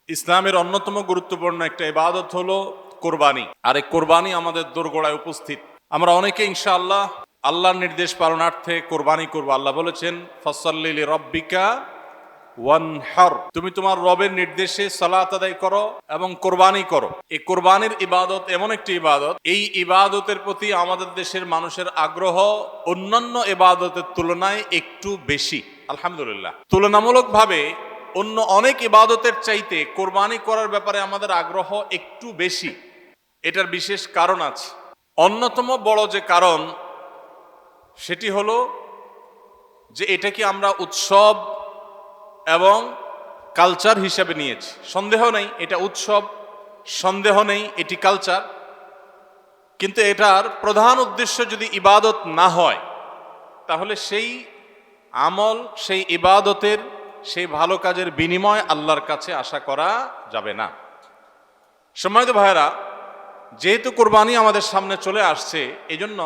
ইসলামের অন্যতম গুরুত্বপূর্ণ একটা ইবাদত হলো কোরবানি। আর এই কোরবানি আমাদের দোরগোড়ায় উপস্থিত। আমরা অনেকে ইনশাআল্লাহ আল্লাহর নির্দেশ পালনার্থে কোরবানি করবো। আল্লাহ বলেছেন, ফাসাল্লি লিরাব্বিকা ওয়ানহার, তুমি তোমার রবের নির্দেশে সালাত আদায় করো এবং কোরবানি করো। এই কোরবানির ইবাদত এমন একটি ইবাদত, এই ইবাদতের প্রতি আমাদের দেশের মানুষের আগ্রহ অন্যান্য ইবাদতের তুলনায় একটু বেশি। আলহামদুলিল্লাহ, তুলনামূলকভাবে অন্য অনেক ইবাদতের চাইতে কোরবানি করার ব্যাপারে আমাদের আগ্রহ একটু বেশি। এটার বিশেষ কারণ আছে। অন্যতম বড় যে কারণ সেটি হলো যে এটাকে আমরা উৎসব এবং কালচার হিসাবে নিয়েছি। সন্দেহ নেই এটা উৎসব, সন্দেহ নেই এটি কালচার, কিন্তু এটার প্রধান উদ্দেশ্য যদি ইবাদত না হয় তাহলে সেই আমল, সেই ইবাদতের, সেই ভালো কাজের বিনিময় আল্লাহর কাছে আশা করা যাবে না। সম্মানিত ভাইয়েরা, যেহেতু কোরবানি আমাদের সামনে চলে আসছে, এজন্য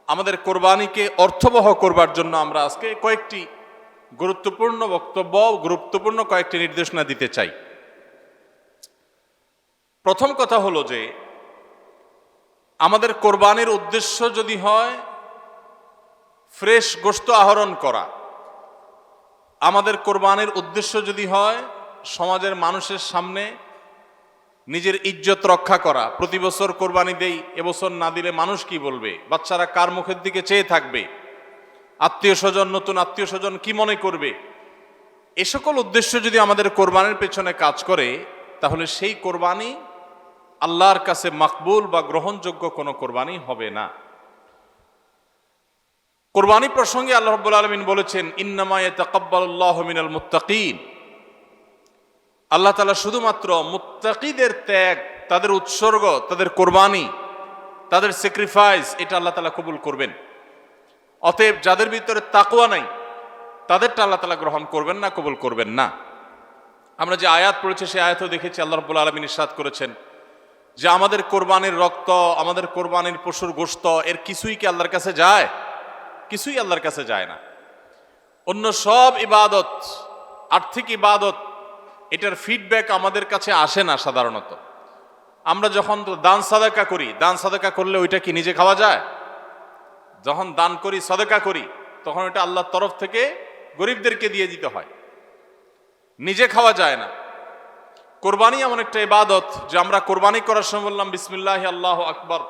আমাদের কোরবানিকে অর্থবহ করবার জন্য আমরা আজকে কয়েকটি গুরুত্বপূর্ণ বক্তব্য, গুরুত্বপূর্ণ কয়েকটি নির্দেশনা দিতে চাই। প্রথম কথা হলো যে আমাদের কোরবানির উদ্দেশ্য যদি হয় ফ্রেশ গোশত আহরণ করা, আমাদের কোরবানির উদ্দেশ্য যদি হয় সমাজের মানুষের সামনে নিজের ইজ্জত রক্ষা করা, প্রতি বছর কোরবানি দেই, এবছর না দিলে মানুষ কি বলবে, বাচ্চারা কার মুখের দিকে চেয়ে থাকবে, আত্মীয় স্বজন, নতুন আত্মীয় স্বজন কি মনে করবে, এ সকল উদ্দেশ্য যদি আমাদের কোরবানির পেছনে কাজ করে তাহলে সেই কোরবানি আল্লাহর কাছে মাকবুল বা গ্রহণযোগ্য কোনো কোরবানি হবে না। কোরবানি প্রসঙ্গে আল্লাহ রাব্বুল আলামিন বলেছেন, ইন্নামা ইয়াতাকাব্বালুল্লাহু মিনাল মুত্তাকিন, আল্লাহ তাআলা শুধুমাত্র মুত্তাকিদের ত্যাগ, তাদের উৎসর্গ, তাদের কোরবানি, তাদের স্যাক্রিফাইস, এটা আল্লাহ তাআলা কবুল করবেন। অতএব যাদের ভিতরে তাকওয়া নাই তাদেরটা আল্লাহ তাআলা গ্রহণ করবেন না, কবুল করবেন না। আমরা যে আয়াত পড়েছি সেই আয়াতও দেখেছি আল্লাহ রাব্বুল আলামিন ইরশাদ করেছেন যে আমাদের কোরবানির রক্ত, আমাদের কোরবানির পশুর গোশত, এর কিছুই কি আল্লাহর কাছে যায়? কিছুই আল্লাহর কাছে যায় না। অন্য সব ইবাদত, আর্থিক ইবাদত, এটার ফিডব্যাক আমাদের কাছে আসে না সাধারণত। আমরা যখন দান সাদাকা করি, দান সাদাকা করলে ওইটা কি নিজে খাওয়া যায়? যখন দান করি, সাদাকা করি, তখন ওইটা আল্লাহর তরফ থেকে গরিবদেরকে দিয়ে দিতে হয়, নিজে খাওয়া যায় না। কোরবানি এমন একটা ইবাদত যে আমরা কোরবানি করার সময় বললাম বিসমিল্লাহ আল্লাহু আকবার,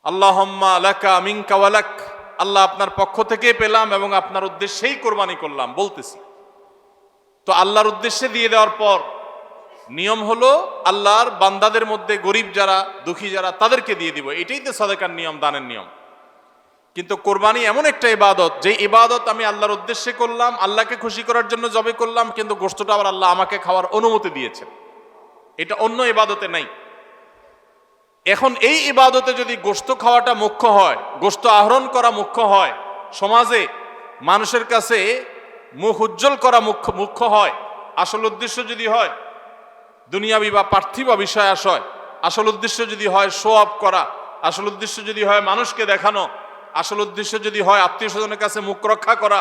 আল্লাহুম্মা লাকা মিনকা ওয়া লাক, আল্লাহ আপনার পক্ষ থেকে পেলাম এবং আপনার উদ্দেশ্যেই কোরবানি করলাম বলতেছি। তো আল্লাহর উদ্দেশ্যে দিয়ে দেওয়ার পর নিয়ম হলো আল্লাহর বান্দাদের মধ্যে গরিব যারা, দুঃখী যারা, তাদেরকে দিয়ে দিব। এটাই তো সাদাকার নিয়ম, দানের নিয়ম। কিন্তু কোরবানি এমন একটা ইবাদত যে ইবাদত আমি আল্লাহর উদ্দেশ্যে করলাম, আল্লাহকে খুশি করার জন্য জবে করলাম, কিন্তু গোশতটা আবার আল্লাহ আমাকে খাওয়ার অনুমতি দিয়েছেন। এটা অন্য ইবাদতে নাই। এখন এই ইবাদতে যদি গোশত খাওয়াটা মুখ্য হয়, গোশত আহরণ করা মুখ্য হয়, সমাজে মানুষের কাছে মুখ উজ্জ্বল করা মুখ্য হয়, আসল উদ্দেশ্য যদি হয় দুনিয়াবি বা পার্থিব বিষয় আশয়, আসল উদ্দেশ্য যদি হয় শো অফ করা, আসল উদ্দেশ্য যদি হয় মানুষকে দেখানো, আসল উদ্দেশ্য যদি হয় আত্মীয় স্বজনের কাছে মুখ রক্ষা করা,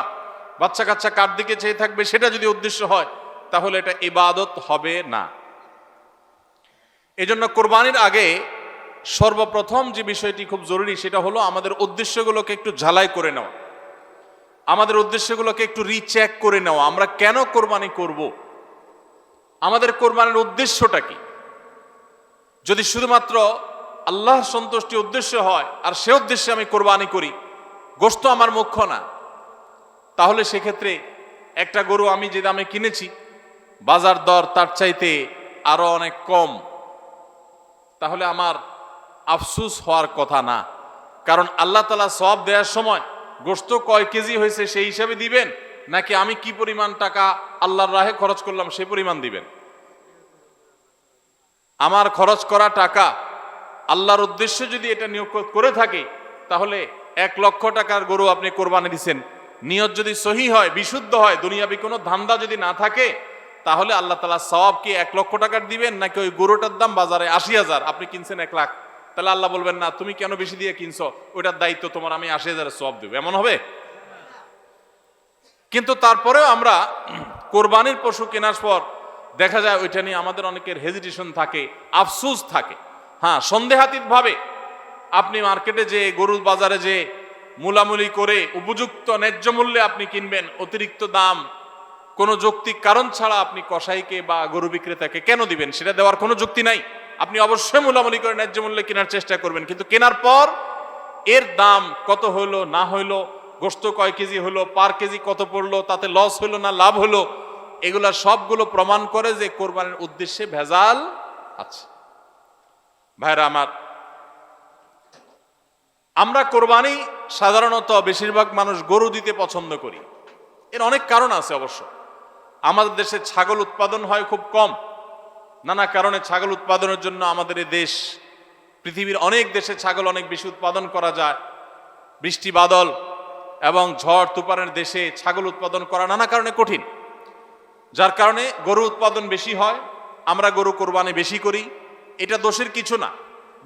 বাচ্চা কাচ্চা কার দিকে চেয়ে থাকবে, সেটা যদি উদ্দেশ্য হয় তাহলে এটা ইবাদত হবে না। এজন্য কোরবানির আগে সর্বপ্রথম যে বিষয়টি খুব জরুরি সেটা হলো আমাদের উদ্দেশ্যগুলোকে একটু ঝালাই করে নেওয়া, আমাদের উদ্দেশ্যগুলোকে একটু রিচেক করে নেওয়া। আমরা কেন কোরবানি করব? আমাদের কোরবানির উদ্দেশ্যটা কি? যদি শুধুমাত্র আল্লাহর সন্তুষ্টি উদ্দেশ্য হয় আর সে উদ্দেশ্যে আমি কোরবানি করি, গোশত আমার মুখ্য না, তাহলে সেক্ষেত্রে একটা গরু আমি যে দামে কিনেছি বাজার দর তার চাইতে আরো অনেক কম, তাহলে আমার আফসুস হওয়ার কথা না। কারণ আল্লাহ তাআলা সওয়াব দেওয়ার সময় গোশত কয় কেজি হয়েছে সেই হিসাবে দিবেন, নাকি আমি কি পরিমাণ টাকা আল্লাহর রাহে খরচ করলাম সেই পরিমাণ দিবেন? আমার খরচ করা টাকা আল্লাহর উদ্দেশ্যে যদি এটা নিয়োগ করে থাকে তাহলে 1,00,000 টাকার গরু আপনি কোরবানি দিচ্ছেন, নিয়ত যদি সহি হয়, বিশুদ্ধ হয়, দুনিয়াবি কোনো ধান্দা যদি না থাকে, তাহলে আল্লাহ তাআলা সওয়াব কি 1,00,000 টাকার দিবেন, নাকি ওই গরুটার দাম বাজারে 80,000, আপনি কিনছেন 1,00,000, তাহলে আল্লাহ বলবেন না তুমি কেন বেশি দিয়ে কিনছো, ওইটার দায়িত্ব তোমার, আমি 80,000 সওয়াব দেব? এমন হবে? কিন্তু তারপরেও আমরা কোরবানির পশু কেনার পর দেখা যায় ওইটা নিয়ে আমাদের অনেকের হেজিটেশন থাকে, আফসোস থাকে। হ্যাঁ, সন্দেহাতীতভাবে আপনি মার্কেটে যে গরুর বাজারে যে মূলামূলি করে উপযুক্ত ন্যায্য মূল্যে আপনি কিনবেন, অতিরিক্ত দাম কোনো যৌক্তিক কারণ ছাড়া আপনি কসাইকে বা গরু বিক্রেতাকে কেন দিবেন? সেটা দেওয়ার কোনো যুক্তি নাই। আপনি অবশ্যই মূলামূলি করে ন্যায্য মূল্যে কেনার চেষ্টা করবেন, কিন্তু কেনার পর এর দাম কত হইলো না হইলো, গোশত কয় কেজি হলো, পার কেজি কত পড়লো, তাতে লস হইলো না লাভ হলো, এগুলা সবগুলো প্রমাণ করে যে কোরবানির উদ্দেশ্যে ভেজাল আছে। ভাইরা আমার, আমরা কোরবানি সাধারণত বেশিরভাগ মানুষ গরু দিতে পছন্দ করি। এর অনেক কারণ আছে অবশ্য। আমাদের দেশে ছাগল উৎপাদন হয় খুব কম। নানা কারণে ছাগল উৎপাদনের জন্য আমাদের এই দেশ, পৃথিবীর অনেক দেশে ছাগল অনেক বেশি উৎপাদন করা যায়। বৃষ্টি বাদল এবং ঝড় তুফানের দেশে ছাগল উৎপাদন করা নানা কারণে কঠিন, যার কারণে গরু উৎপাদন বেশি হয়। আমরা গরু কোরবানি বেশি করি, এটা দোষের কিছু না,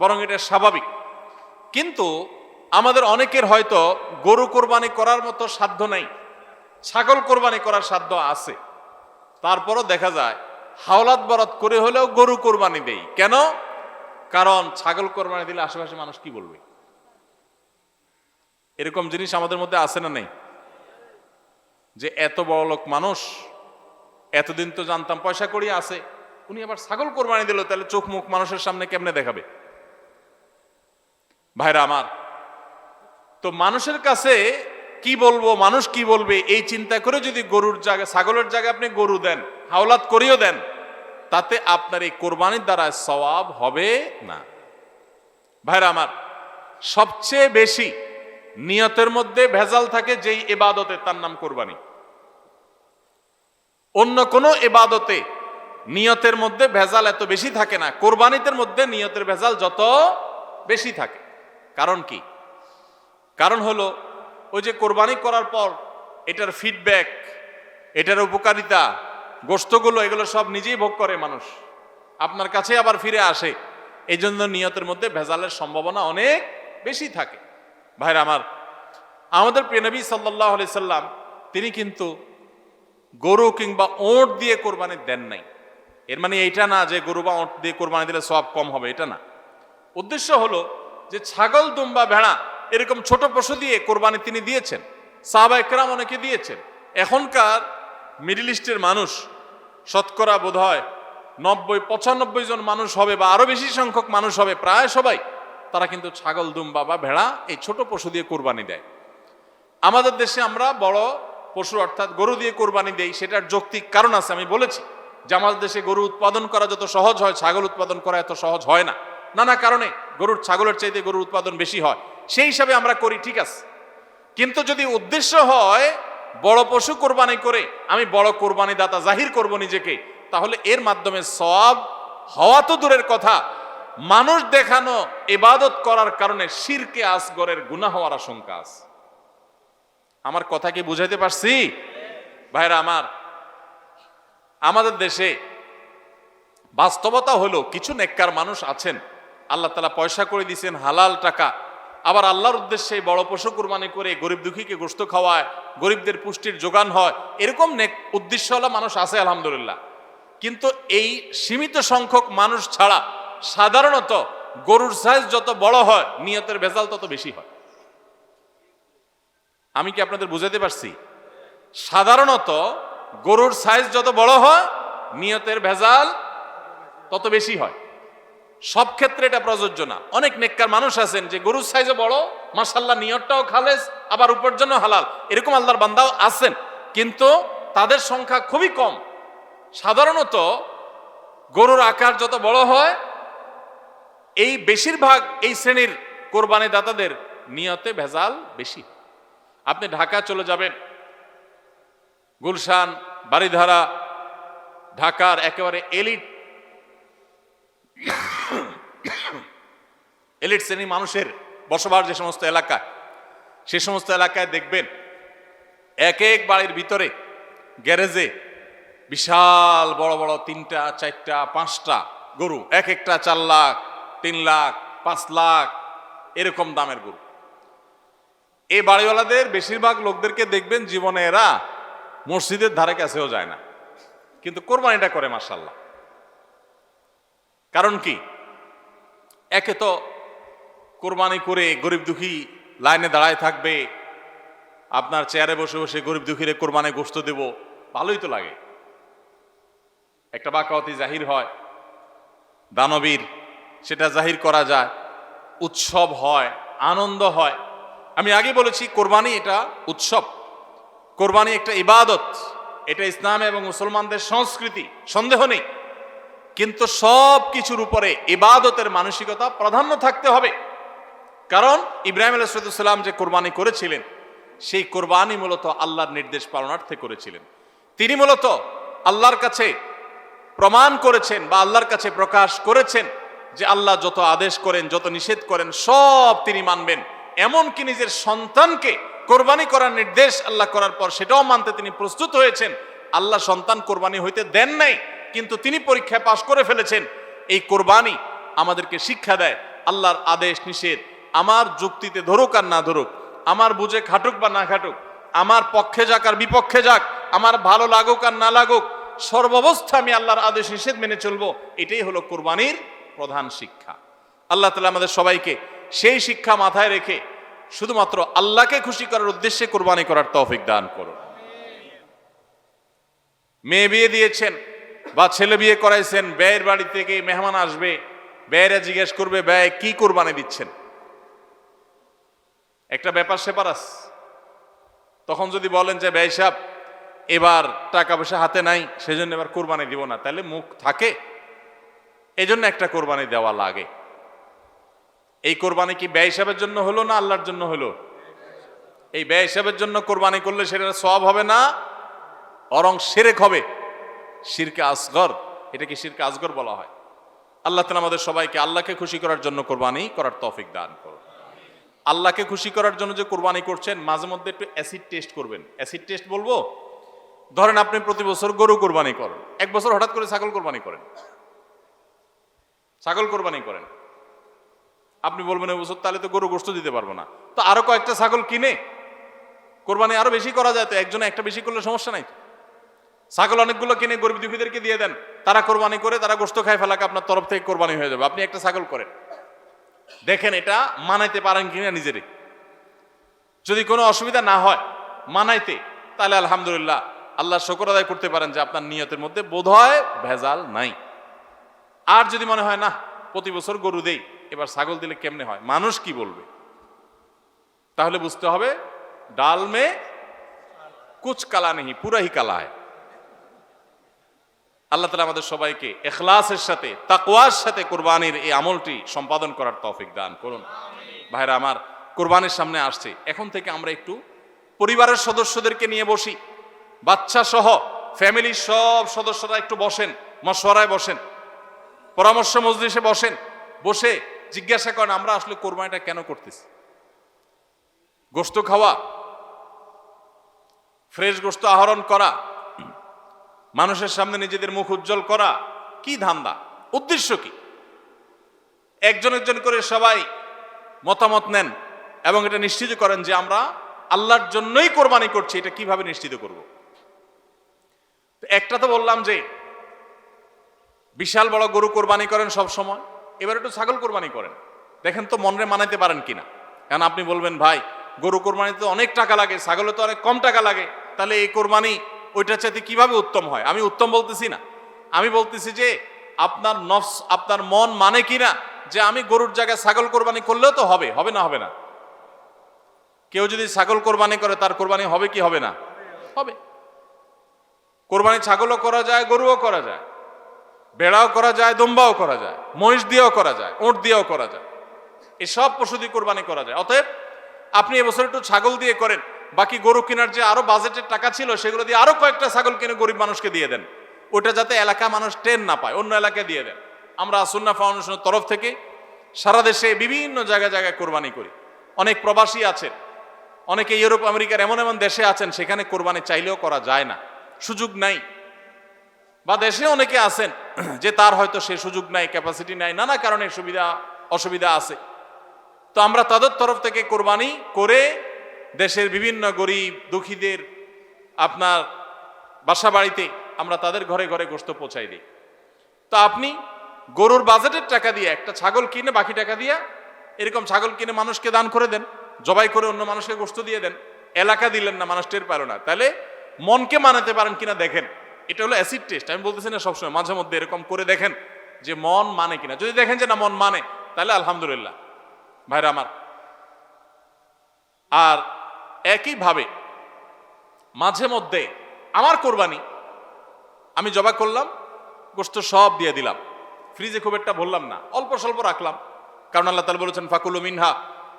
বরং এটা স্বাভাবিক। কিন্তু আমাদের অনেকের হয়তো গরু কোরবানি করার মতো সাধ্য নাই, ছাগল কোরবানি করার সাধ্য আছে। তারপরও দেখা যায় হাওলাত বরাত করে হলেও গরু কোরবানি দেই। কেন? কারণ ছাগল কোরবানি দিলে আশেপাশে মানুষ কি বলবে? এরকম জিনিস আমাদের মধ্যে আছে না নেই? যে এত বড় লোক মানুষ, এতদিন তো জানতাম পয়সা করি আছে, উনি আবার ছাগল কোরবানি দিল, তাহলে চোখ মুখ মানুষের সামনে কেমনে দেখাবে? ভাইরা আমার, তো মানুষের কাছে কি বলবো, মানুষ কি বলবে, এই চিন্তা করে যদি গরুর জায়গায় ছাগলের জায়গায় আপনি গরু দেন, হাওলাত করিও দেন, তাতে আপনার এই কোরবানির দ্বারা সওয়াব হবে না। ভাইরা আমার, সবচেয়ে বেশি নিয়তের মধ্যে ভেজাল থাকে যেই ইবাদতে, তার নাম কোরবানি। অন্য কোন ইবাদতে নিয়তের মধ্যে ভেজাল এত বেশি থাকে না, কোরবানিতের মধ্যে নিয়তের ভেজাল যত বেশি থাকে। কারণ কি? কারণ হলো ওই যে কোরবানি করার পর এটার ফিডব্যাক, এটার উপকারিতা, গোশতগুলো, এগুলো সব নিজেই ভোগ করে মানুষ, আপনার কাছে আবার ফিরে আসে। এই জন্য নিয়তের মধ্যে ভেজালের সম্ভাবনা অনেক বেশি থাকে। ভাইরা আমার, আমাদের প্রিয় নবী সাল্লাল্লাহু আলাইহি সাল্লাম তিনি কিন্তু গরু কিংবা ওঁট দিয়ে কোরবানি দেন নাই। এর মানে এইটা না যে গরু বা ওঁট দিয়ে কোরবানি দিলে সওয়াব কম হবে, এটা না। উদ্দেশ্য হলো যে ছাগল, দুম্বা, ভেড়া এরকম ছোট পশু দিয়ে কোরবানি তিনি দিয়েছেন, সাহাবায়ে কেরাম অনেকে দিয়েছেন। এখনকার মিডল ইস্টের মানুষ শতকরা বোধহয় 90-95 জন মানুষ হবে, বা আরো বেশি সংখ্যক মানুষ হবে, প্রায় সবাই, তারা কিন্তু ছাগল, দুম্বা বা ভেড়া এই ছোট পশু দিয়ে কোরবানি দেয়। আমাদের দেশে আমরা বড় পশু অর্থাৎ গরু দিয়ে কোরবানি দেই, সেটার যৌক্তিক কারণ আছে। আমি বলেছি যে আমাদের দেশে গরু উৎপাদন করা যত সহজ হয়, ছাগল উৎপাদন করা এত সহজ হয় না। নানা কারণে ছাগলের চাইতে গরুর উৎপাদন বেশি হয়, সেই হিসাবে আমরা করি, ঠিক আছে। কিন্তু যদি উদ্দেশ্য হয় বড় পশু কোরবানি করে আমি বড় কোরবানি দাতা জাহির করব নিজেকে, তাহলে এর মাধ্যমে সওয়াব হওয়া তো দূরের কথা, মানুষ দেখানো ইবাদত করার কারণে শিরকে আসগরের গুনাহ হওয়ার আশঙ্কা আছে। আমার কথা কি বুঝাইতে পারছি? ভাইরা আমার, আমাদের দেশে বাস্তবতা হলো কিছু নেককার মানুষ আছেন, আল্লাহ তাআলা পয়সা করে দিয়েছেন, হালাল টাকা, আবার আল্লাহর উদ্দেশ্যে বড় পশু কুরবানি করে গরিব দুঃখীকে গোশত খাওয়ায়, গরিবদের পুষ্টির যোগান হয়, এরকম নেক উদ্দেশ্যওয়ালা মানুষ আছে আলহামদুলিল্লাহ। কিন্তু এই সীমিত সংখ্যক মানুষ ছাড়া সাধারণত গরুর সাইজ যত বড় হয় নিয়তের ভেজাল তত বেশি হয়। আমি কি আপনাদের বুঝাতে পারছি? সাধারণত গরুর সাইজ যত বড় হয় নিয়তের ভেজাল তত বেশি হয়। সব ক্ষেত্রে এটা প্রযোজ্য না। অনেক নেককার মানুষ আছেন যে গরুর সাইজও বড়, মাশাআল্লাহ নিয়তটাও খালেস, আবার উপার্জনও হালাল, এরকম আল্লাহর বান্দাও আছেন, কিন্তু তাদের সংখ্যা খুবই কম। সাধারণত গরুর আকার যত বড় হয়, এই বেশিরভাগ এই শ্রেণীর কোরবানি দাতাদের নিয়তে ভেজাল বেশি। আপনি ঢাকা চলে যাবেন, গুলশান, বারিধারা, ঢাকার একেবারে এলিট শ্রেণীর মানুষের বসবাস যে সমস্ত এলাকায়, সে সমস্ত এলাকায় দেখবেন এক এক বাড়ির ভিতরে গ্যারেজে বিশাল বড় বড় 3টা 4টা 5টা গরু, এক একটা 4 লাখ 3 লাখ 5 লাখ এরকম দামের গরু। এই বাড়িওয়ালাদের বেশিরভাগ লোকদেরকে দেখবেন জীবনে এরা মসজিদের ধারে কাছেও যায় না। কিন্তু কোরবানিটা করে মাশাআল্লাহ। কারণ কি? একে তো কোরবানি করে গরিব দুঃখী লাইনে দাঁড়ায় থাকবে, আপনার চেয়ারে বসে বসে গরিব দুঃখীরে কোরবানি গোশত দেব, ভালোই তো লাগে। একটা বাকাওয়াতি জাহির হয়, দানবীর, সেটা জাহির করা যায়, উৎসব হয়, আনন্দ হয়। আমি আগে বলেছি কোরবানি এটা উৎসব, কোরবানি একটা ইবাদত, এটা ইসলাম এবং মুসলমানদের সংস্কৃতি, সন্দেহ নেই। কিন্তু সব কিছুর উপরে ইবাদতের মানসিকতা প্রাধান্য থাকতে হবে। কারণ ইব্রাহিম আলাইহিস সালাম যে কোরবানি করেছিলেন, সেই কোরবানি মূলত আল্লাহর নির্দেশ পালনার্থে করেছিলেন। তিনি মূলত আল্লাহর কাছে প্রমাণ করেছেন বা আল্লাহর কাছে প্রকাশ করেছেন যে আল্লাহ যত আদেশ করেন, যত নিষেধ করেন, সব তিনি মানবেন। এমনকি নিজের সন্তানকে কোরবানি করার নির্দেশ আল্লাহ করার পর সেটাও মানতে তিনি প্রস্তুত হয়েছেন। আল্লাহ সন্তান কোরবানি হইতে দেন নাই, কিন্তু তিনি পরীক্ষায় পাশ করে ফেলেছেন। এই কোরবানি আমাদেরকে শিক্ষা দেয় আল্লাহর আদেশ নিষেধ আমার যুক্তিতে ধরুক আর না ধরুক, আমার বুঝে খাটুক বা না খাটুক, আমার পক্ষে যাক আর বিপক্ষে যাক, আমার ভালো লাগুক আর না লাগুক, সর্বাবস্থা আমি আল্লাহর আদেশ নিষেধ মেনে চলবো। এটাই হলো কোরবানির প্রধান শিক্ষা। আল্লাহ তাআলা আমাদের সবাইকে সেই শিক্ষা মাথায় রেখে শুধুমাত্র আল্লাহকে খুশি করার উদ্দেশ্যে কোরবানি করার তৌফিক দান করুন। মেয়ে বিয়ে দিয়েছেন বা ছেলে বিয়ে করাইছেন, ব্যয়ের বাড়ি থেকে মেহমান আসবে, ব্যয়েরা জিজ্ঞেস করবে ব্যয় কি কোরবানি দিচ্ছেন, একটা ব্যাপার সেপার আছে। তখন যদি বলেন যে ব্যয় সাহেব এবার টাকা পয়সা হাতে নাই, সেজন্য এবার কোরবানি দিব না, তাহলে মুখ থাকে। এই জন্য একটা কোরবানি দেওয়া লাগে। এই কোরবানি কি ব্যয় হিসাবের জন্য হলো না আল্লাহর জন্য হলো? এই ব্যয় হিসাবের জন্য কোরবানি করলে সেটা সওয়াব হবে না, বরং শিরক হবে, শিরকে আসগর। এটাকে শিরকে আসগর বলা হয়। আল্লাহ তাআলা আমাদের সবাইকে আল্লাহকে খুশি করার জন্য কোরবানি করার তৌফিক দান করুন। আল্লাহকে খুশি করার জন্য যে কোরবানি করছেন, মাঝে মধ্যে একটু অ্যাসিড টেস্ট করবেন। অ্যাসিড টেস্ট বলবো, ধরেন আপনি প্রতি বছর গরু কোরবানি করেন, এক বছর হঠাৎ করে ছাগল কোরবানি করেন, ছাগল কোরবানি করেন। আপনি বলবেন এই বছর তাহলে তো গরু গোশত দিতে পারবো না, তো আরো কয়েকটা ছাগল কিনে কোরবানি আরো বেশি করা যায়, তো একজনে একটা বেশি করলে সমস্যা নাই। ছাগল অনেকগুলো কিনে গরিব দুঃখীদেরকে দিয়ে দেন, তারা কোরবানি করে, তারা গোশত খায় ফেলাকে আপনার তরফ থেকে কোরবানি হয়ে যাবে। আপনি একটা ছাগল করেন, দেখেন এটা মানাইতে পারেন কিনা নিজেরে। যদি কোনো অসুবিধা না হয় মানাইতে, তাহলে আলহামদুলিল্লাহ আল্লাহ শুকর আদায় করতে পারেন যে আপনার নিয়তের মধ্যে বোধহয় ভেজাল নাই। আর যদি মনে হয় না প্রতি বছর গরু দেই, এবার ছাগল দিলে কেমনে হয়, মানুষ কি বলবে, তাহলে বুঝতে হবে ডাল মে কুচ কালা নেই, পুরা হি কালা হয়। আল্লাহ তাআলা আমাদের সবাইকে ইখলাসের সাথে, তাকওয়ার সাথে কোরবানির এই আমলটি সম্পাদন করার তৌফিক দান করুন। ভাইরা আমার, কোরবানির সামনে আসছে, এখন থেকে আমরা একটু পরিবারের সদস্যদেরকে নিয়ে বসি, বাচ্চা সহ ফ্যামিলির সব সদস্যরা একটু বসেন, মশওয়ারায় বসেন, পরামর্শ মজলিসে বসেন, বসে জিজ্ঞাসা করেন আমরা আসলে কোরবানিটা কেন করতেছি। গোশত খাওয়া, ফ্রেশ গোশত আহরণ করা, মানুষের সামনে নিজেদের মুখ উজ্জ্বল করা, কি ধান্দা, উদ্দেশ্য কি? একজন একজন করে সবাই মতামত নেন এবং এটা নিশ্চিত করেন যে আমরা আল্লাহর জন্যই কোরবানি করছি। এটা কিভাবে নিশ্চিত করব? একটা তো বললাম যে বিশাল বড় গরু কোরবানি করেন সব সময়, এবার একটু ছাগল কোরবানি করেন, দেখেন তো মনে মানাইতে পারেন কিনা। কারণ আপনি বলবেন ভাই গরু কোরবানিতে অনেক টাকা লাগে, ছাগলে তো অনেক কম টাকা লাগে, তাহলে এই কোরবানি ওইটার চাইতে কিভাবে উত্তম হয়? আমি উত্তম বলতেছি না, আমি বলতেছি যে আপনার নফস, আপনার মন মানে কিনা যে আমি গরুর জায়গায় ছাগল কোরবানি করলেও তো হবে, হবে না হবে না? কেউ যদি ছাগল কোরবানি করে তার কোরবানি হবে কি হবে না? হবে। কোরবানি ছাগলও করা যায়, গরুও করা যায়, বেড়াও করা যায়, দম্বাও করা যায়, মহিষ দিয়েও করা যায়, উট দিয়েও করা যায়, এসব পশু দিয়ে কোরবানি করা যায়। অতএব আপনি এবছর একটু ছাগল দিয়ে করেন, বাকি গরু কেনার যে আরো বাজেটের টাকা ছিল সেগুলো দিয়ে আরো কয়েকটা ছাগল কিনে গরিব মানুষকে দিয়ে দেন, ওটা যাতে এলাকা মানুষ টেন না পায়, অন্য এলাকায় দিয়ে দেন। আমরা সুন্নাহ ফাউন্ডেশনের তরফ থেকে সারা দেশে বিভিন্ন জায়গায় জায়গায় কোরবানি করি। অনেক প্রবাসী আছেন, অনেকে ইউরোপ আমেরিকার এমন এমন দেশে আছেন সেখানে কোরবানি চাইলেও করা যায় না, সুযোগ নাই, বা দেশে অনেকে আছেন যে তার হয়তো সে সুযোগ নাই, ক্যাপাসিটি নাই, নানা কারণে সুবিধা অসুবিধা আছে। তো আমরা তাদের তরফ থেকে কোরবানি করে দেশের বিভিন্ন গরিব দুঃখীদের আপনার বাসা বাড়িতে আমরা তাদের ঘরে ঘরে গোশত পৌঁছাই দিই। তো আপনি গরুর বাজেটের টাকা দিয়ে একটা ছাগল কিনে বাকি টাকা দিয়ে এরকম ছাগল কিনে মানুষকে দান করে দেন, জবাই করে অন্য মানুষকে গোশত দিয়ে দেন। এলাকা দিলেন না, মানুষ টের পেল না। তাহলে মনকে মানাতে পারেন কিনা দেখেন। এটা হলো অ্যাসিড টেস্ট। আমি বলতেছি না সবসময়, মাঝে মধ্যে এরকম করে দেখেন যে মন মানে কিনা। যদি দেখেন যে না মন মানে, তাহলে আলহামদুলিল্লাহ ভাইরা আমার। আর একইভাবে মাঝে মধ্যে আমার কোরবানি আমি জবাই করলাম, গোশত সব দিয়ে দিলাম, ফ্রিজে খুব একটা ভরলাম না, অল্প স্বল্প রাখলাম। কারণ আল্লাহ তাআলা বলেছেন ফাকুলু মিনহা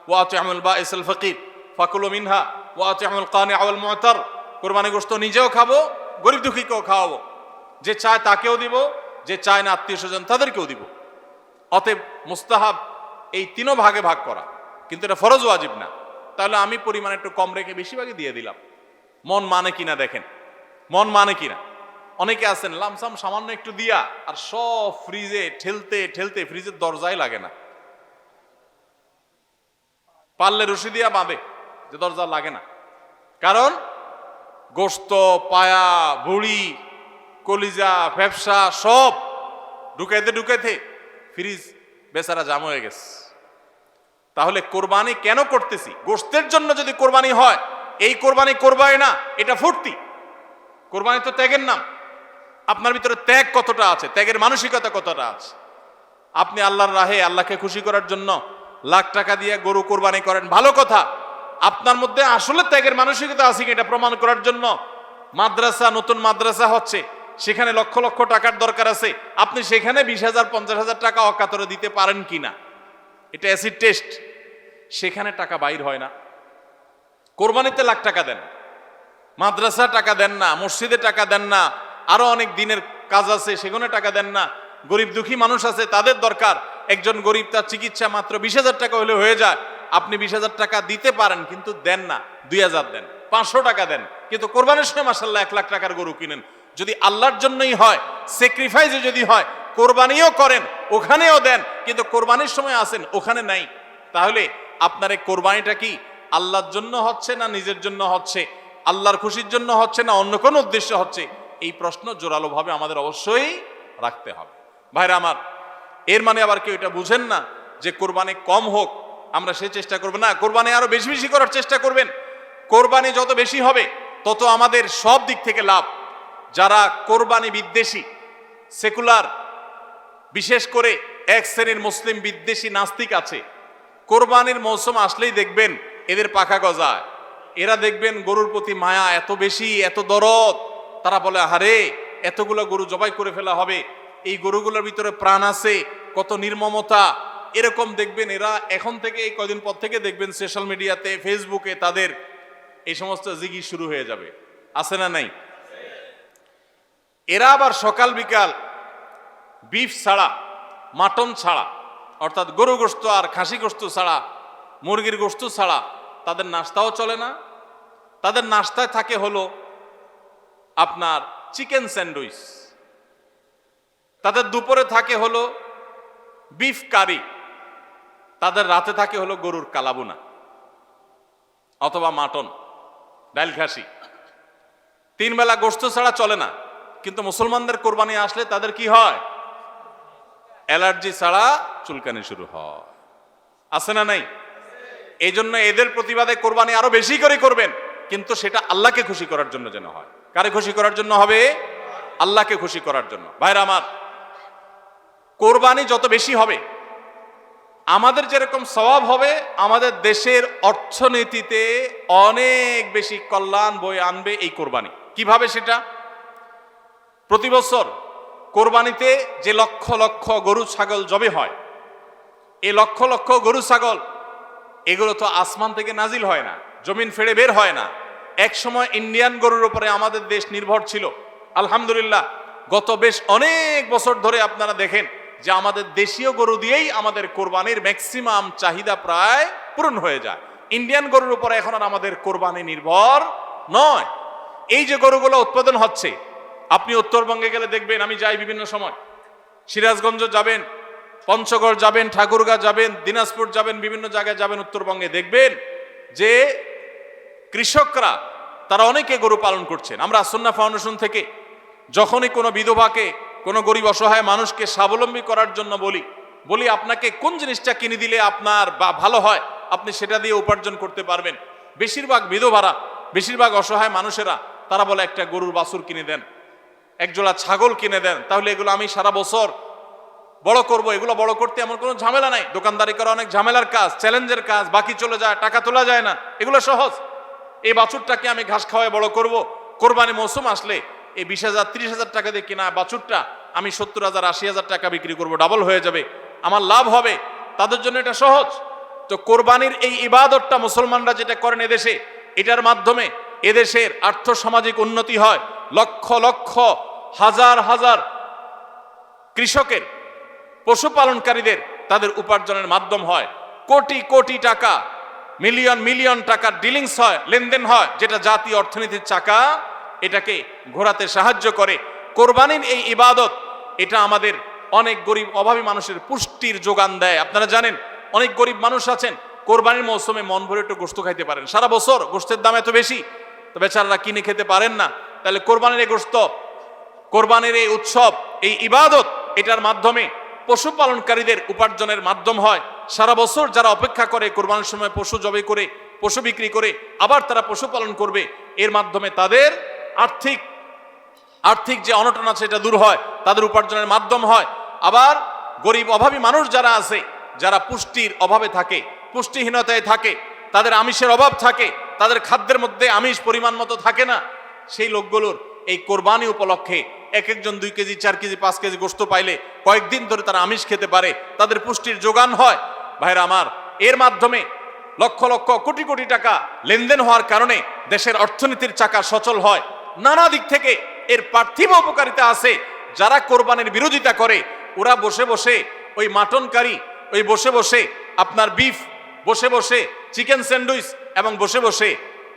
ওয়া আতি'মুল বাঈসাল ফাকির ফাকুলু মিনহা ওয়া আতি'মুল কানি' ওয়াল মু'তার। কোরবানি গোশত নিজেও খাবো, গরিব দুঃখীকেও খাওয়াবো, যে চায় তাকেও দিব, যে চায় না আত্মীয় স্বজন তাদেরকেও দিব। অতএব মুস্তাহাব এই তিনও ভাগে ভাগ করা, কিন্তু এটা ফরজ ওয়াজিব না। তাহলে আমি পরিমাণ একটু কম রেখে বেশিরভাগই দিয়ে দিলাম। মন মানে কিনা দেখেন, মন মানে কিনা। অনেকে আছেন লামসাম সামান্য একটু দিয়া আর সব ফ্রিজে ঠেলতে ঠেলতে ফ্রিজের দরজায় লাগে না, পারলে রশি দিয়া বাঁধে যে দরজা লাগে না। কারণ গোশত, পায়া, ভুড়ি, কলিজা, ফ্যাপসা সব ঢুকাইতে ঢুকাইতে ফ্রিজ বেচারা জাম হয়ে গেছে। তাহলে কোরবানি কেন করতেছি? গোশতের জন্য যদি কোরবানি হয়, এই কোরবানি করবাই না, এটা ফুর্তি। কোরবানি তো ত্যাগের নাম। আপনার ভিতরে ত্যাগ কতটা আছে, ত্যাগের মানসিকতা কতটা আছে। আপনি আল্লাহর রাহে আল্লাহকে খুশি করার জন্য লাখ টাকা দিয়ে গরু কোরবানি করেন, ভালো কথা। আপনার মধ্যে আসলে ত্যাগের মানসিকতা আছে কি এটা প্রমাণ করার জন্য মাদ্রাসা, নতুন মাদ্রাসা হচ্ছে, সেখানে লক্ষ লক্ষ টাকার দরকার আছে, আপনি সেখানে 20,000 50,000 টাকা অকাতরে দিতে পারেন কিনা, এটা অ্যাসিড টেস্ট। সেখানে টাকা বাইর হয় না। কোরবানিতে লাখ টাকা দেন, মাদ্রাসা টাকা দেন না, মসজিদে টাকা দেন না, আরো অনেক দিনের কাজ আছে সেখানে টাকা দেন না। গরিব দুঃখী মানুষ আছে, তাদের দরকার। একজন গরিব, তার চিকিৎসা মাত্র 20,000 টাকা হলে হয়ে যায়। আপনি 20,000 টাকা দিতে পারেন কিন্তু দেন না, 2,000 দেন, 500 টাকা দেন, কিন্তু কোরবানির সময় মাশাআল্লাহ 1 লাখ টাকার গরু কিনেন। যদি আল্লাহর জন্যই হয়, স্যাক্রিফাইসে যদি হয়, কোরবানিও করেন, ওখানেও দেন, কিন্তু কোরবানির সময় আসেন ওখানে নাই। তাহলে আপনার এই কোরবানিটা কি আল্লাহর জন্য হচ্ছে না নিজের জন্য হচ্ছে, আল্লাহর খুশির জন্য হচ্ছে না অন্য কোনো উদ্দেশ্য হচ্ছে? এই প্রশ্ন জোরালোভাবে আমাদের অবশ্যই রাখতে হবে। ভাইরা আমার, এর মানে আবার কেউ এটা বুঝেন না যে কোরবানি কম হোক আমরা সে চেষ্টা করব না, কোরবানি আরো বেশি বেশি করার চেষ্টা করবেন। কোরবানি যত বেশি হবে তত আমাদের সব দিক থেকে লাভ। যারা কোরবানি বিদ্বেষী, সেকুলার, বিশেষ করে এক শ্রেণীর মুসলিম বিদ্বেষী নাস্তিক আছে, কোরবানির মৌসুম আসলেই দেখবেন এদের পাখা গজায়। এরা দেখবেন গরুর প্রতি মায়া এত বেশি, এত দরদ। তারা বলে আরে এতগুলো গরু জবাই করে ফেলা হবে, এই গরুগুলোর ভিতরে প্রাণ আছে, কত নির্মমতা। এরকম দেখবেন এরা এখন থেকে, এই কদিন পর থেকে দেখবেন সোশ্যাল মিডিয়াতে, ফেসবুকে তাদের এই সমস্ত জিগি শুরু হয়ে যাবে, আছে না নাই? এরা আবার সকাল বিকাল বিফ ছাড়া, মাটন ছাড়া, অর্থাৎ গরু গোশত আর খাসি গোশত ছাড়া, মুরগির গোশত ছাড়া তাদের নাস্তাও চলে না। তাদের নাস্তায় থাকে হলো আপনার চিকেন স্যান্ডউইচ, তাদের দুপুরে থাকে হলো বিফ কারি, তাদের রাতে থাকে হলো গরুর কালাবুনা অথবা মাটন, ডাল খাসি। 3 বেলা গোশত ছাড়া চলে না। কিন্তু মুসলমানদের কোরবানি আসলে তাদের কি হয়? অ্যালার্জি ছাড়া চুলকানি শুরু হয়, আছে না নাই? এই জন্য এদের প্রতিবাদে কোরবানি আরো বেশি করে করবেন, কিন্তু সেটা আল্লাহকে খুশি করার জন্য যেন হয়। কারে খুশি করার জন্য হবে? আল্লাহকে খুশি করার জন্য। ভাইরা আমার, কোরবানি যত বেশি হবে আমাদের যেরকম সওয়াব হবে, আমাদের দেশের অর্থনীতিতে অনেক বেশি কল্যাণ বয়ে আনবে এই কোরবানি। কিভাবে সেটা? প্রতি বছর কোরবানিতে যে লক্ষ লক্ষ গরু ছাগল জবে হয়, এই লক্ষ লক্ষ গরু ছাগল এগুলো তো আসমান থেকে নাজিল হয় না, জমিন ফেড়ে বের হয় না। এক সময় ইন্ডিয়ান গরুর উপরে আমাদের দেশ নির্ভর ছিল। আলহামদুলিল্লাহ গত বেশ অনেক বছর ধরে আপনারা দেখেন যে আমাদের দেশীয় গরু দিয়েই আমাদের কোরবানির ম্যাক্সিমাম চাহিদা প্রায় পূরণ হয়ে যায়। ইন্ডিয়ান গরুর উপরে এখন আর আমাদের কোরবানি নির্ভর নয়। এই যে গরুগুলো উৎপাদন হচ্ছে, আপনি উত্তরবঙ্গে গেলে দেখবেন, আমি যাই বিভিন্ন সময়, সিরাজগঞ্জ যাবেন, পঞ্চগড় যাবেন, ঠাকুরগাঁ যাবেন, দিনাজপুর যাবেন, বিভিন্ন জায়গায় যাবেন উত্তরবঙ্গে, দেখবেন যে কৃষকরা তারা অনেকে গরু পালন করছেন। আমরা সুন্নাহ ফাউন্ডেশন থেকে যখনই কোনো বিধবাকে, কোনো গরিব অসহায় মানুষকে স্বাবলম্বী করার জন্য বলি আপনাকে কোন জিনিসটা কিনে দিলে আপনার ভালো হয়, আপনি সেটা দিয়ে উপার্জন করতে পারবেন। বেশিরভাগ বিধবারা, বেশিরভাগ অসহায় মানুষেরা তারা বলে একটা গরুর বাছুর কিনে দেন, একজোড়া ছাগল কিনে দেন, তাহলে এগুলো আমি সারা বছর বড় করব। এগুলো বড় করতে আমার কোনো ঝামেলা নাই। দোকানদারি করা অনেক ঝামেলার কাজ, চ্যালেঞ্জের কাজ, বাকি চলে যায়, টাকা তোলা যায় না, এগুলো সহজ। এই বাছুরটাকে আমি ঘাস খাওয়ায় বড় করব। কোরবানি মৌসুম আসলে এই 20,000 30,000 টাকা দিয়ে কিনা বাছুরটা আমি 70,000 80,000 টাকা বিক্রি করব, ডাবল হয়ে যাবে, আমার লাভ হবে। তাদের জন্য এটা সহজ। তো কোরবানির এই ইবাদতটা মুসলমানরা যেটা করেন এদেশে, এটার মাধ্যমে এদেশের আর্থসামাজিক উন্নতি হয়। লক্ষ লক্ষ হাজার হাজার কৃষকের, পশুপালনকারীদের তাদের উপার্জনের মাধ্যম হয়। কোটি কোটি টাকা, মিলিয়ন মিলিয়ন টাকার ডিলিংস হয়, লেনদেন হয়, যেটা জাতীয় অর্থনীতির চাকা এটাকে ঘোরাতে সাহায্য করে। কোরবানির এই ইবাদত এটা আমাদের অনেক গরিব অভাবী মানুষের পুষ্টির যোগান দেয়। আপনারা জানেন অনেক গরিব মানুষ আছেন কোরবানির মৌসুমে মন ভরে একটু গোশত খাইতে পারেন, সারা বছর গোশতের দাম এত বেশি, তো বেচারারা কিনে খেতে পারেন না। তাহলে কোরবানির এই গোশত, কোরবানির এই উৎসব, এই ইবাদত, এটার মাধ্যমে পশুপালনকারীদের উপার্জনের মাধ্যম হয়। সারা বছর যারা অপেক্ষা করে কোরবানির সময় পশু জবাই করে, পশু বিক্রি করে আবার তারা পশুপালন করবে, এর মাধ্যমে তাদের আর্থিক যে অনটন আছে এটা দূর হয়, তাদের উপার্জনের মাধ্যম হয়। আবার গরিব অভাবী মানুষ যারা আছে, যারা পুষ্টির অভাবে থাকে, পুষ্টিহীনতায় থাকে, তাদের আমিষের অভাব থাকে, তাদের খাদ্যের মধ্যে আমিষ পরিমাণ মতো থাকে না, সেই লোকগুলোর এই কোরবানি উপলক্ষে এক একজন 2 কেজি 4 কেজি 5 কেজি গোশত পাইলে কয়েকদিন ধরে তারা আমিষ খেতে পারে, তাদের পুষ্টির যোগান হয়। ভাইরা আমার, এর মাধ্যমে লক্ষ লক্ষ কোটি কোটি টাকা লেনদেন হওয়ার কারণে দেশের অর্থনীতির চাকা সচল হয়। নানা দিক থেকে এর পার্থিব উপকারিতা আছে। যারা কোরবানির বিরোধিতা করে ওরা বসে বসে ওই মাটন কারি, ওই বসে বসে আপনার বিফ, বসে বসে চিকেন স্যান্ডউইচ এবং বসে বসে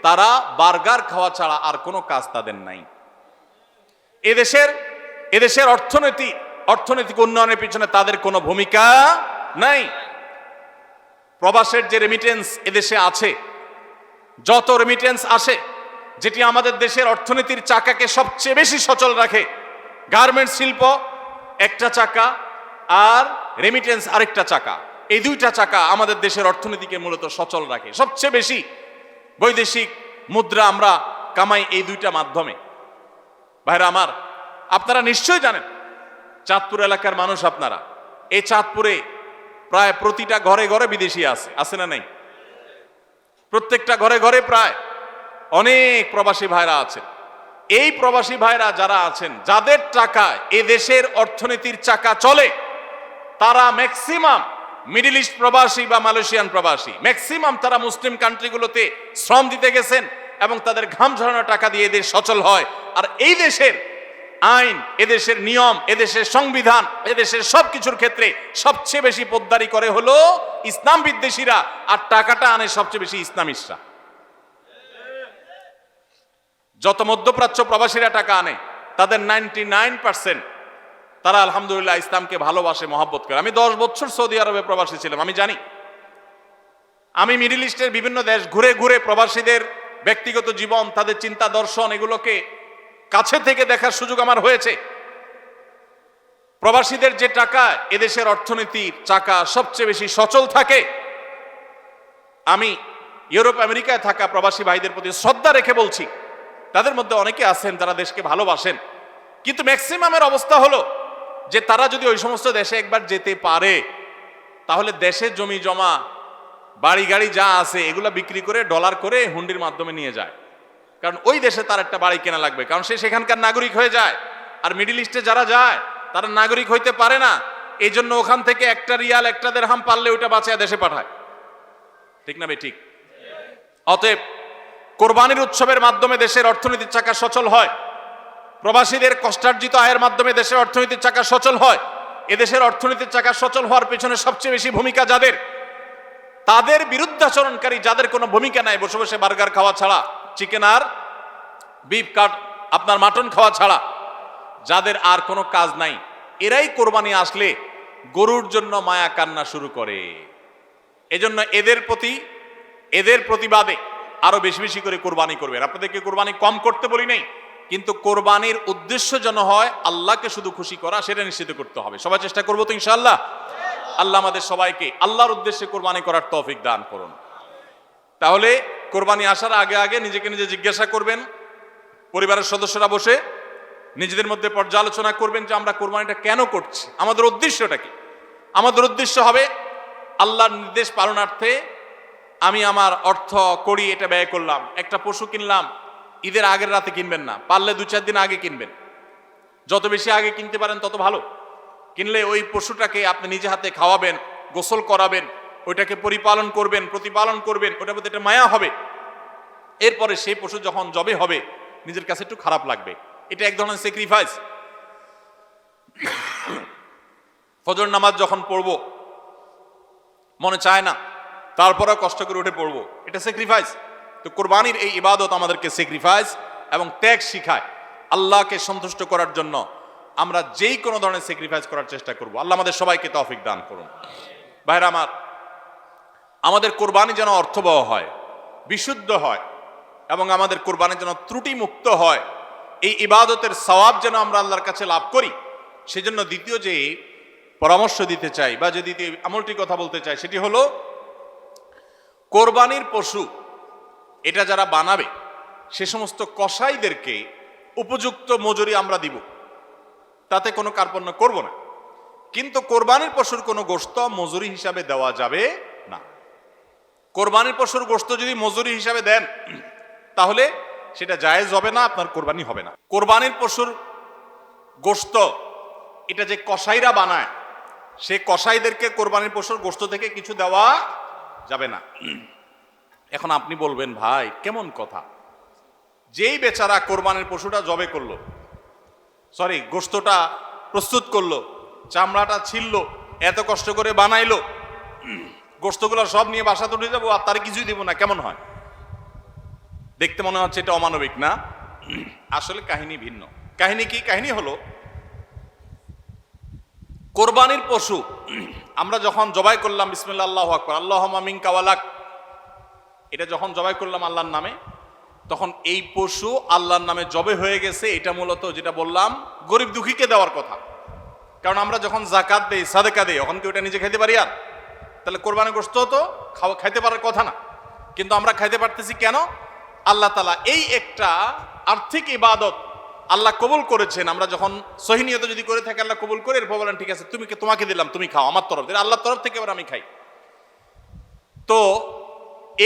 তারা বার্গার খাওয়া ছাড়া আর কোনো কাজ তাদের নাই। এদেশের অর্থনৈতিক উন্নয়নের পিছনে তাদের কোনো ভূমিকা নাই। প্রবাসের যে রেমিটেন্স এদেশে আছে, যত রেমিটেন্স আসে, যেটি আমাদের দেশের অর্থনীতির চাকাকে সবচেয়ে বেশি সচল রাখে, গার্মেন্টস শিল্প একটা চাকা আর রেমিটেন্স আরেকটা চাকা, এই দুইটা চাকা আমাদের দেশের অর্থনীতিকে মূলত সচল রাখে। সবচেয়ে বেশি বৈদেশিক মুদ্রা আমরা কামাই এই দুইটা মাধ্যমে। ভাইরা আমার, আপনারা নিশ্চয় জানেন চাঁদপুর এলাকার মানুষ আপনারা, এই চাঁদপুরে প্রায় প্রতিটা ঘরে ঘরে বিদেশি আছে না নাই? প্রত্যেকটা ঘরে ঘরে প্রায় অনেক প্রবাসী ভাইরা আছেন। এই প্রবাসী ভাইরা যারা আছেন, যাদের টাকায় এ দেশের অর্থনীতির চাকা চলে, তারা ম্যাক্সিমাম মিডল ইস্ট প্রবাসী বা মালয়েশিয়ান প্রবাসী, ম্যাক্সিমাম তারা মুসলিম কান্ট্রিগুলোতে শ্রম দিতে গেছেন এবং তাদের ঘাম ঝরানো টাকা দিয়ে এদের সচল হয়। আর এই দেশের আইন, এদেশের নিয়ম, এদেশের সংবিধান, এদেশের সবকিছুর ক্ষেত্রে সবচেয়ে বেশি পোদ্দারি করে হলো ইসলাম বিদ্বেষীরা, আর টাকাটা আনে সবচেয়ে বেশি ইসলামিস্টরা। যত মধ্যপ্রাচ্য প্রবাসীরা টাকা আনে, তাদের 99% তারা আলহামদুলিল্লাহ ইসলামকে ভালোবাসে, মহব্বত করে। আমি 10 বছর সৌদি আরবে প্রবাসী ছিলাম, আমি জানি। আমি মিডল ইস্টের বিভিন্ন দেশ ঘুরে ঘুরে প্রবাসীদের ব্যক্তিগত জীবন, তাদের চিন্তা দর্শন, এগুলোকে কাছে থেকে দেখার সুযোগ আমার হয়েছে। প্রবাসীদের যে টাকা এদেশের অর্থনীতির চাকা সবচেয়ে বেশি সচল থাকে। আমি ইউরোপ আমেরিকায় থাকা প্রবাসী ভাইদের প্রতি শ্রদ্ধা রেখে বলছি, তাদের মধ্যে অনেকে আছেন যারা দেশকে ভালোবাসেন, কিন্তু ম্যাক্সিমামের অবস্থা হলো যে তারা যদি ওই সমস্ত দেশে একবার যেতে পারে, তাহলে দেশে জমি জমা, বাড়ি গাড়ি যা আছে এগুলা বিক্রি করে ডলার করে হুন্ডির মাধ্যমে নিয়ে যায়। কারণ ওই দেশে তার একটা বাড়ি কেনা লাগবে, কারণ সে সেখানকার নাগরিক হয়ে যায়। আর মিডল ইস্টে যারা যায় তারা নাগরিক হইতে পারে না, এই জন্য ওখান থেকে একটা রিয়াল, একটা দিরহাম পারলে ওইটা বাঁচিয়ে দেশে পাঠায়। ঠিক না ভাই? ঠিক। অতএব কোরবানির উৎসবের মাধ্যমে দেশের অর্থনীতির চাকা সচল হয়। প্রবাসীদের কষ্টার্জিত আয়ের মাধ্যমে দেশের অর্থনীতির চাকা সচল হয়। এদেশের অর্থনীতির চাকা সচল হওয়ার পেছনে সবচেয়ে বেশি ভূমিকা যাদের, তাদের বিরুদ্ধাচরণকারী যাদের কোনো ভূমিকা নাই, বসে বসে বার্গার খাওয়া ছাড়া, চিকেন আর বিফ কাট আপনার মাটন খাওয়া ছাড়া যাদের আর কোনো কাজ নাই, এরাই কোরবানি আসলে গরুর জন্য মায়া কান্না শুরু করে। এজন্য এদের প্রতিবাদে আরো বেশি বেশি করে কোরবানি করবেন। আপনাদেরকে কোরবানি কম করতে বলি নাই, কিন্তু কোরবানির উদ্দেশ্য যেন হয় আল্লাহকে শুধু খুশি করা, সেটা নিশ্চিত করতে হবে। সবাই চেষ্টা করবো তো ইনশাআল্লাহ? আল্লাহ আমাদের সবাইকে আল্লাহর উদ্দেশ্যে কোরবানি করার তৌফিক দান করুন। তাহলে কোরবানি আসার আগে আগে নিজেকে নিজে জিজ্ঞাসা করবেন, পরিবারের সদস্যরা বসে নিজেদের মধ্যে পর্যালোচনা করবেন যে আমরা কোরবানিটা কেন করছি, আমাদের উদ্দেশ্যটা কি। আমাদের উদ্দেশ্য হবে আল্লাহর নির্দেশ পালনার্থে আমি আমার অর্থ করি, এটা ব্যয় করলাম। একটা পশু কিনলাম, ঈদের আগের রাতে কিনবেন না, পারলে 2-4 দিন আগে কিনবেন। যত বেশি আগে কিনতে পারেন তত ভালো। কিনলে ওই পশুটাকে আপনি নিজে হাতে খাওয়াবেন, গোসল করাবেন, ওইটাকে পরিপালন করবেন, প্রতিপালন করবেন, ওটার প্রতি একটা মায়া হবে। এরপরে সেই পশু যখন জবে হবে নিজের কাছে একটু খারাপ লাগবে। এটা এক ধরনের স্যাক্রিফাইস। ফজর নামাজ যখন পড়বো মনে চায় না, তারপরেও কষ্ট করে উঠে পড়বো, এটা স্যাক্রিফাইস। তো কোরবানির এই ইবাদত আমাদেরকে স্যাক্রিফাইস এবং ত্যাগ শিখায়। আল্লাহকে সন্তুষ্ট করার জন্য আমরা যেই কোনো ধরনের স্যাক্রিফাইস করার চেষ্টা করব। আল্লাহ আমাদের সবাইকে তৌফিক দান করুন। ভাইরা আমার, আমাদের কোরবানি যেন অর্থবহ হয়, বিশুদ্ধ হয়, এবং আমাদের কোরবানি যেন ত্রুটি মুক্ত হয়, এই ইবাদতের সওয়াব যেন আমরা আল্লাহর কাছে লাভ করি, সেজন্য দ্বিতীয় যে পরামর্শ দিতে চাই বা যে দ্বিতীয় আমলটির কথা বলতে চাই সেটি হলো কোরবানির পশু এটা যারা বানাবে সে সমস্ত কসাইদেরকে উপযুক্ত মজুরি আমরা দিব, তাতে কোনো কার্পণ্য করব না। কিন্তু কোরবানির পশুর কোনো গোশত মজুরি হিসাবে দেওয়া যাবে না। কোরবানির পশুর গোশত যদি মজুরি হিসাবে দেন তাহলে সেটা জায়েজ হবে না, আপনার কোরবানি হবে না। কোরবানির পশুর গোশত এটা যে কসাইরা বানায়, সে কসাইদেরকে কোরবানির পশুর গোশত থেকে কিছু দেওয়া যাবে না। এখন আপনি বলবেন, ভাই কেমন কথা, যেই বেচারা কোরবানির পশুটা জবে করলো, সরি গোশতটা প্রস্তুত করলো, চামড়াটা ছিললো, এত কষ্ট করে বানাইলো, গোশতগুলো সব নিয়ে বাসাতে উঠে যাবো আর তার কিছুই দিব না, কেমন হয়? দেখতে মনে হচ্ছে এটা অমানবিক না? আসলে কাহিনী ভিন্ন। কাহিনী কি? কাহিনী হলো কোরবানির পশু আমরা যখন জবাই করলাম, বিসমিল্লাহ আল্লাহু আকবার, আল্লাহুম্মা মিনকা ওয়ালাক, এটা যখন জবাই করলাম আল্লাহর নামে, তখন এই পশু আল্লাহর নামে জবে হয়ে গেছে। এটা মূলত যেটা বললাম গরিব দুঃখীকে দেওয়ার কথা। কারণ আমরা যখন যাকাত দেই, সাদেকা দেই, তখন কি ওটা নিজে খাইতে পারি? আর তাহলে কোরবানির গোশত তো খাইতে পারার কথা না, কিন্তু আমরা খাইতে পারতেছি কেন? আল্লাহ তাআলা এই একটা আর্থিক ইবাদত আল্লাহ কবুল করেছেন। আমরা যখন সহি নিয়তে যদি করে থাকি আল্লাহ কবুল করে, এরপর বলেন ঠিক আছে তোমাকে দিলাম, তুমি খাও, আমার তরফ থেকে, আল্লাহর তরফ থেকে এবার আমি খাই। তো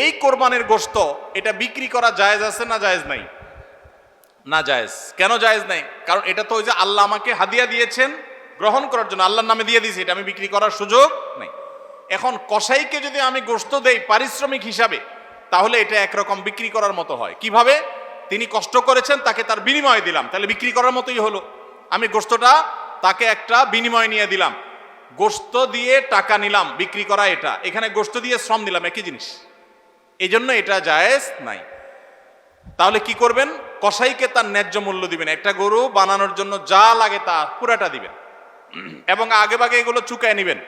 এই কোরবানির গোশত এটা বিক্রি করা জায়েজ আছে না জায়েজ নাই? না জায়েজ। কেন জায়েজ নাই? কারণ এটা তো ওই যে আল্লাহ আমাকে হাদিয়া দিয়েছেন গ্রহণ করার জন্য, আল্লাহর নামে দিয়ে দিয়েছি, এটা আমি বিক্রি করার সুযোগ নেই। এখন কসাইকে যদি আমি গোশত দেই পারিশ্রমিক হিসাবে, তাহলে এটা একরকম বিক্রি করার মতো হয়। কিভাবে? তিনি কষ্ট করেছেন, তাকে তার বিনিময়ে দিলাম, তাহলে বিক্রি করার মতোই হলো। আমি গোশতটা তাকে একটা বিনিময় নিয়ে দিলাম, গোশত দিয়ে টাকা নিলাম, বিক্রি করা এটা, এখানে গোশত দিয়ে শ্রম দিলাম, একই জিনিস। এই জন্য এটা জায়েজ নাই। তাহলে কি করবেন? কসাইকে তার ন্যায্য মূল্য দিবেন, একটা গরু বানানোর জন্য যা লাগে তা পুরাটা দিবেন, এবং আগে ভাগে এগুলো চুকায় নিবেন।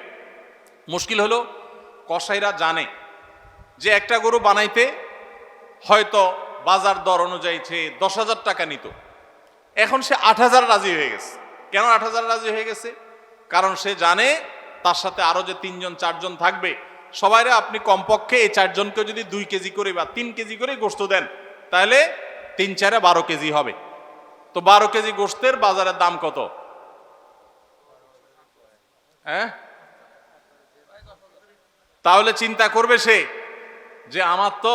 মুশকিল হলো কসাইরা জানে যে একটা গরু বানাইতে হয়তো বাজার দর অনুযায়ী সে 10,000 টাকা নিত, এখন সে 8,000 রাজি হয়ে গেছে। কেন 8,000 রাজি হয়ে গেছে? কারণ সে জানে তার সাথে আরো যে 3-4 জন থাকবে, সবাইরে আপনি কমপক্ষে এই 4 জনকে যদি 2 কেজি করে বা 3 কেজি করে গোশত দেন, তাহলে 3-4 12 কেজি হবে। তো 12 কেজি গোশতের বাজারের দাম কত? হ্যাঁ, তাহলে চিন্তা করবে সে যে আমার তো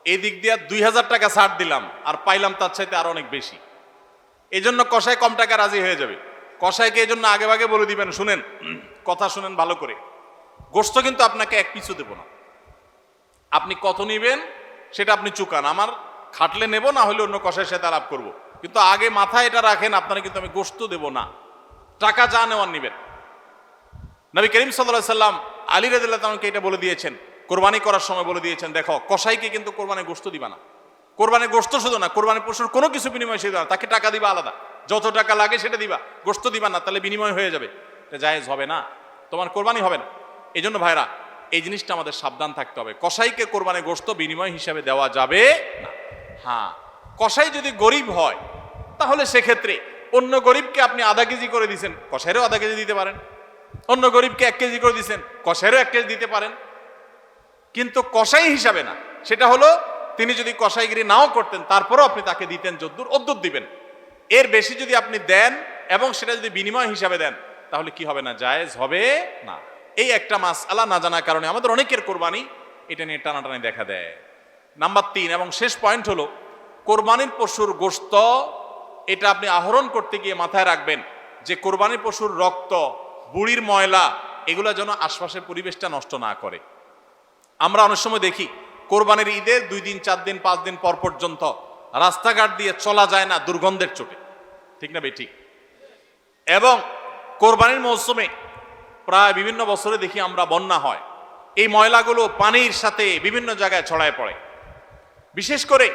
এই দিক দিয়ে 2,000 টাকা ছাড় দিলাম আর পাইলাম তার চাইতে আরো অনেক বেশি। এই জন্য কসাই কম টাকা রাজি হয়ে যাবে। কসাইকে এই জন্য আগে ভাগে বলে দিবেন, শুনেন, কথা শুনেন ভালো করে, গোশত কিন্তু আপনাকে এক পিছু দেব না, আপনি কত নিবেন সেটা আপনি চুকান, আমার খাটলে নেব, না হলে অন্য কসাইয়ের সাথে আলাপ করব, কিন্তু আগে মাথায় এটা রাখেন আপনারা কিন্তু আমি গোশত দেব না, টাকা যা নেওয়ার নিবেন। নবী করিম সাল্লাল্লাহু আলাইহি সাল্লাম আলী রাদিয়াল্লাহু তাআলাকে এটা বলে দিয়েছেন, কোরবানি করার সময় বলে দিয়েছেন, দেখো কসাইকে কিন্তু কোরবানি গোশত দিবা না। কোরবানি গোশত শুধু না, কোরবানি পশুর কোনো কিছু বিনিময় সে দিবা না, তাকে টাকা দিবা আলাদা, যত টাকা লাগে সেটা দিবা, গোশত দিবা না, তাহলে বিনিময় হয়ে যাবে, এটা জায়েজ হবে না, তোমার কোরবানি হবে না। এই জন্য ভাইরা এই জিনিসটা আমাদের সাবধান থাকতে হবে, কসাইকে কোরবানি গোশত বিনিময় হিসাবে দেওয়া যাবে না। হ্যাঁ, কসাই যদি গরিব হয় তাহলে সেক্ষেত্রে অন্য গরিবকে আপনি আধা কেজি করে দিচ্ছেন, কসাইরও আধা কেজি দিতে পারেন। অন্য গরিবকে 1 কেজি করে দিচ্ছেন, কসাইরও 1 কেজি দিতে পারেন। কিন্তু কসাই হিসাবে না, সেটা হলো তিনি যদি কসাইগিরি নাও করতেন তারপরেও আপনি তাকে দিতেন যদ্দুর অদ্দুর দিবেন। এর বেশি যদি আপনি দেন এবং সেটা যদি বিনিময় হিসাবে দেন তাহলে কি হবে না, জায়েজ হবে না। এই একটা মাসআলা না জানার কারণে আমাদের অনেকের কোরবানি এটা নিয়ে টানাটানি দেখা দেয়। নাম্বার 3 এবং শেষ পয়েন্ট হলো কোরবানির পশুর গোশত, এটা আপনি আহরণ করতে গিয়ে মাথায় রাখবেন যে কোরবানির পশুর রক্ত, বুড়ির ময়লা এগুলো যেন আশপাশের পরিবেশটা নষ্ট না করে। আমরা অনেক সময় দেখি কোরবানির ঈদের 2 দিন 4 দিন 5 দিন পর পর্যন্ত রাস্তাঘাট দিয়ে চলা যায় না দুর্গন্ধের চোটে, ঠিক না বেঠিক? এবং কোরবানির মৌসুমে প্রায় বিভিন্ন বছরে দেখি আমরা বন্যা হয়, এই ময়লাগুলো পানির সাথে বিভিন্ন জায়গায় ছড়ায় পড়ে। বিশেষ করে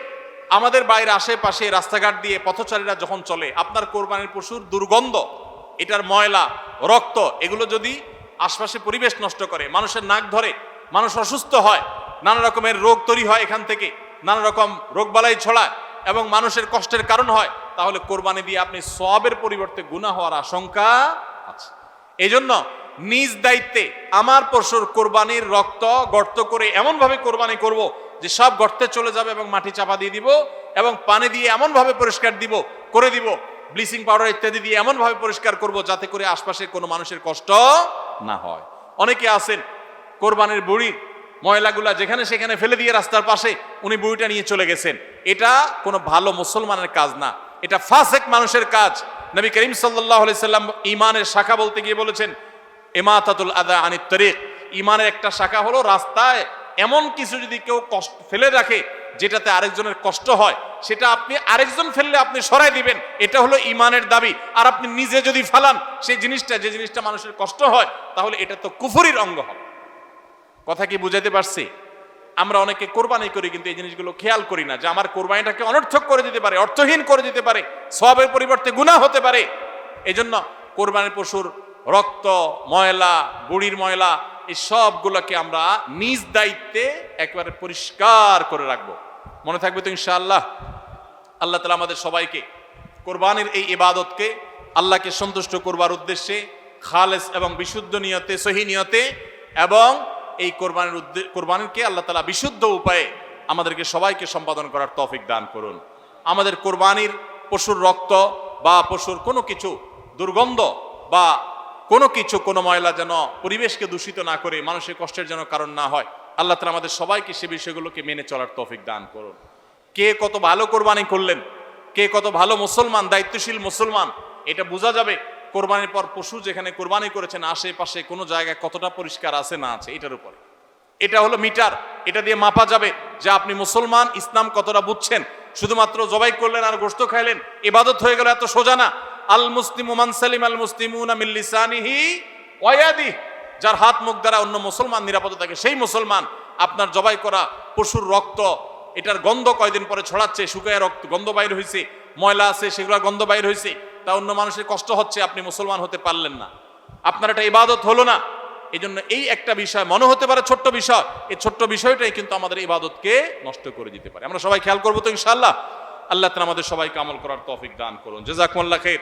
আমাদের বাইরে আশেপাশে রাস্তাঘাট দিয়ে পথচারীরা যখন চলে, আপনার কোরবানির পশুর দুর্গন্ধ, এটার ময়লা, রক্ত এগুলো যদি আশপাশে পরিবেশ নষ্ট করে, মানুষের নাক ধরে, মানুষ অসুস্থ হয়, নানা রকমের রোগ তৈরি হয়, এখান থেকে নানা রকম রোগবালাই ছড়ায় এবং মানুষের কষ্টের কারণ হয়, তাহলে কোরবানি দিয়ে আপনি সওয়াবের পরিবর্তে গুনাহ হওয়ার আশঙ্কা আছে। এই জন্য নিজ দায়িত্বে আমার পশুর কোরবানির রক্ত গর্ত করে এমনভাবে কোরবানি করব যে সব গর্তে চলে যাবে এবং মাটি চাপা দিয়ে দিব এবং পানি দিয়ে এমনভাবে পরিষ্কার করে দিব, ব্লিচিং পাউডার ইত্যাদি দিয়ে এমনভাবে পরিষ্কার করব যাতে করে আশপাশে কোনো মানুষের কষ্ট না হয়। অনেকে আছেন কোরবানির বুড়ির ময়লাগুলা যেখানে সেখানে ফেলে দিয়ে রাস্তার পাশে উনি বুড়িটা নিয়ে চলে গেছেন। এটা কোনো ভালো মুসলমানের কাজ না, এটা ফাসেক মানুষের কাজ। নবী করিম সাল্লাল্লাহু আলাইহি সাল্লাম ঈমানের শাখা বলতে গিয়ে বলেছেন ইমাতাতুল আযা আনিত তরিক, ঈমানের একটা শাখা হলো রাস্তায় এমন কিছু যদি কেউ কষ্ট ফেলে রাখে যেটাতে আরেকজনের কষ্ট হয়, সেটা আপনি আরেকজন ফেললে আপনি সরাই দিবেন, এটা হলো ঈমানের দাবি। আর আপনি নিজে যদি ফালান সেই জিনিসটা, যে জিনিসটা মানুষের কষ্ট হয়, তাহলে এটা তো কুফরির অঙ্গ হবে। কথা কি বুঝাইতে পারছি? আমরা অনেকে কোরবানি করি কিন্তু এই জিনিসগুলো খেয়াল করি না যে আমার কোরবানিটাকে অনর্থক করে দিতে পারে, অর্থহীন করে দিতে পারে, সওয়াবের পরিবর্তে গুনাহ হতে পারে। এই জন্য কোরবানির পশুর রক্ত, ময়লা, বুড়ির ময়লা এই সবগুলোকে আমরা নিজ দায়িত্বে একেবারে পরিষ্কার করে রাখবো। মনে থাকবে তো ইনশাআল্লাহ? আল্লাহ তাআলা আমাদের সবাইকে কোরবানির এই ইবাদতকে আল্লাহকে সন্তুষ্ট করবার উদ্দেশ্যে খালেস এবং বিশুদ্ধ নিয়তে, সহি নিয়তে এবং এই কোরবানিকে আল্লাহ তাআলা বিশুদ্ধ উপায়ে আমাদেরকে সবাইকে সম্পাদন করার তৌফিক দান করুন। আমাদের কোরবানির পশুর রক্ত বা পশুর কোনো কিছু দুর্গন্ধ বা কোনো কিছু, কোনো ময়লা যেন পরিবেশকে দূষিত না করে, মানুষের কষ্টের যেন কারণ না হয়। আল্লাহ তাআলা আমাদের সবাইকে সে বিষয়গুলোকে মেনে চলার তৌফিক দান করুন। কে কত ভালো কোরবানি করলেন, কে কত ভালো মুসলমান, দায়িত্বশীল মুসলমান, এটা বোঝা যাবে কোরবানির পর পশু যেখানে কোরবানি করেছেন আশেপাশে কোনো জায়গায় কতটা পরিষ্কার আছে না আছে, এটার উপরে। এটা হলো মিটার, এটা দিয়ে মাপা যাবে যে আপনি মুসলমান, ইসলাম কতটা বুঝছেন। শুধুমাত্র জবাই করলেন আর গোশত খাইলেন ইবাদত হয়ে গেল, এত সোজা না। আল মুসলিমু মান সালিম আল মুসলিমুনা মিন লিসানিহি ওয়া ইয়াদিহি, যার হাত মুখ দ্বারা অন্য মুসলমান নিরাপদ থাকে সেই মুসলমান। আপনার জবাই করা পশুর রক্ত, এটার গন্ধ কয়দিন পরে ছড়াচ্ছে, শুকায় রক্ত গন্ধ বাইর হয়েছে, ময়লা আছে সেগুলো গন্ধ বাইর হয়েছে, তা অন্য মানুষের কষ্ট হচ্ছে, আপনি মুসলমান হতে পারলেন না, আপনার এটা ইবাদত হলো না। এই জন্য এই একটা বিষয় মনে হতে পারে ছোট্ট বিষয়, এই ছোট্ট বিষয়টাই কিন্তু আমাদের ইবাদতকে নষ্ট করে দিতে পারে। আমরা সবাই খেয়াল করবো তো ইনশাআল্লাহ। আল্লাহ তাআলা আমাদের সবাইকে আমল করার তৌফিক দান করুন। জাযাকুমুল্লাহ খাইর।